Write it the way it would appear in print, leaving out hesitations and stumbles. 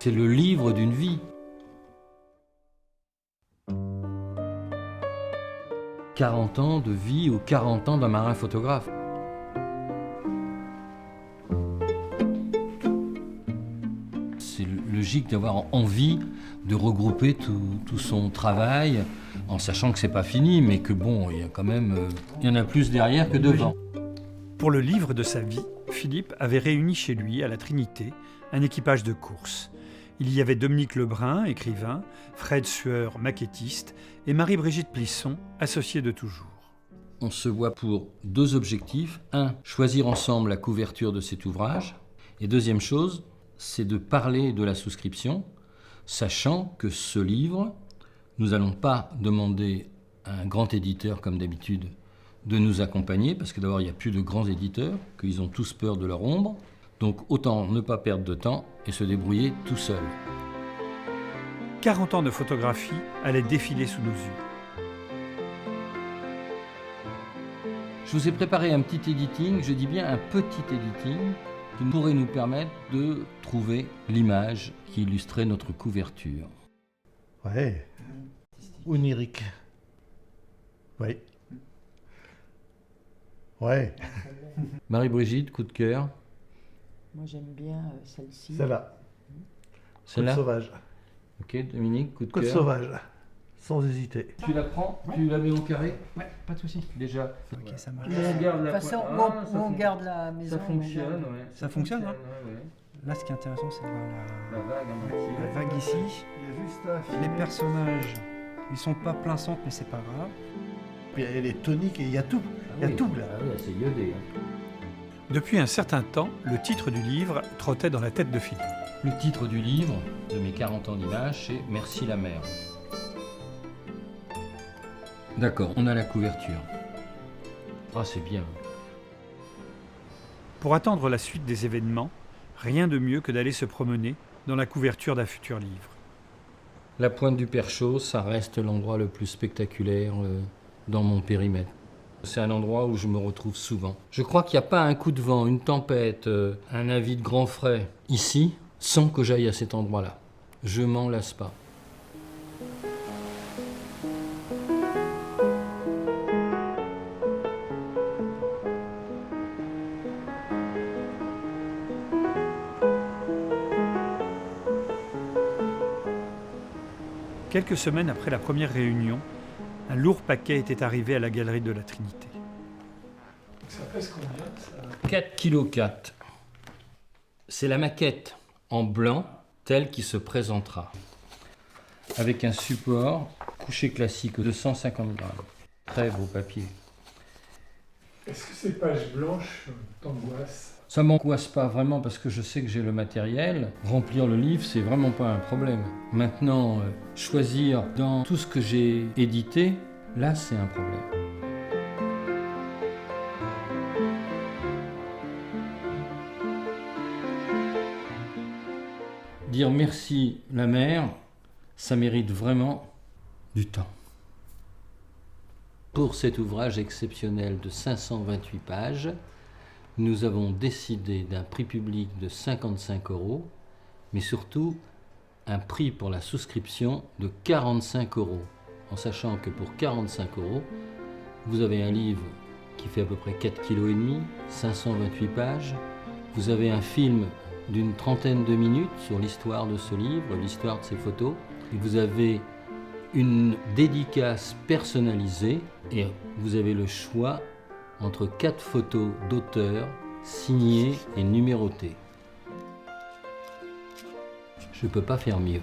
C'est le livre d'une vie. 40 ans de vie ou 40 ans d'un marin photographe. C'est logique d'avoir envie de regrouper tout son travail, en sachant que c'est pas fini, mais que bon, il y a quand même, il y en a plus derrière que devant. Pour le livre de sa vie, Philippe avait réuni chez lui, à la Trinité, un équipage de course. Il y avait Dominique Lebrun, écrivain, Fred Sueur, maquettiste, et Marie-Brigitte Plisson, associée de toujours. On se voit pour deux objectifs. Un, choisir ensemble la couverture de cet ouvrage. Et deuxième chose, c'est de parler de la souscription, sachant que ce livre, nous n'allons pas demander à un grand éditeur, comme d'habitude, de nous accompagner, parce que d'abord, il n'y a plus de grands éditeurs, qu'ils ont tous peur de leur ombre. Donc autant ne pas perdre de temps et se débrouiller tout seul. 40 ans de photographie allaient défiler sous nos yeux. Je vous ai préparé un petit editing, je dis bien un petit editing, qui pourrait nous permettre de trouver l'image qui illustrait notre couverture. Ouais. Onirique. Oui. Ouais. Marie-Brigitte, coup de cœur. Moi, j'aime bien celle-ci. Celle-là. Celle-là. Côte sauvage. Ok, Dominique, coup de Côte cœur. sauvage. Sans hésiter. Tu la prends, tu la mets au carré. Ouais, pas de souci. Déjà. Ok, ça marche. On garde De la toute façon, pointe. on garde la maison. Ça fonctionne, on garde- ouais. Ça fonctionne, hein ouais, ouais. Là, ce qui est intéressant, c'est de voir La vague en entier. la vague ici. Il y a juste à Les affiner. personnages, ils sont pas plein centre, mais c'est pas grave. Puis il y a les toniques et il y a tout. Il y a tout là. Ah oui, c'est iodé. Hein. Depuis un certain temps, le titre du livre trottait dans la tête de Philippe. Le titre du livre de mes 40 ans d'image, c'est Merci la mer. D'accord, on a la couverture. Ah, c'est bien. Pour attendre la suite des événements, rien de mieux que d'aller se promener dans la couverture d'un futur livre. La pointe du Perchaud, ça reste l'endroit le plus spectaculaire dans mon périmètre. C'est un endroit où je me retrouve souvent. Je crois qu'il n'y a pas un coup de vent, une tempête, un avis de grand frais ici, sans que j'aille à cet endroit-là. Je m'en lasse pas. Quelques semaines après la première réunion, un lourd paquet était arrivé à la galerie de la Trinité. Ça pèse combien ça 4,4 kg. C'est la maquette en blanc, telle qui se présentera. Avec un support couché classique de 150 grammes. Très beau papier. Est-ce que ces pages blanches t'angoissent? Ça m'angoisse pas vraiment parce que je sais que j'ai le matériel. Remplir le livre, c'est vraiment pas un problème. Maintenant, choisir dans tout ce que j'ai édité, là, c'est un problème. Dire merci la mer, ça mérite vraiment du temps. Pour cet ouvrage exceptionnel de 528 pages, nous avons décidé d'un prix public de 55 €, mais surtout un prix pour la souscription de 45 €, en sachant que pour 45 €, vous avez un livre qui fait à peu près 4,5 kg, 528 pages, vous avez un film d'une trentaine de minutes sur l'histoire de ce livre, l'histoire de ces photos, et vous avez une dédicace personnalisée, et vous avez le choix entre 4 photos d'auteurs signées et numérotées. Je ne peux pas faire mieux.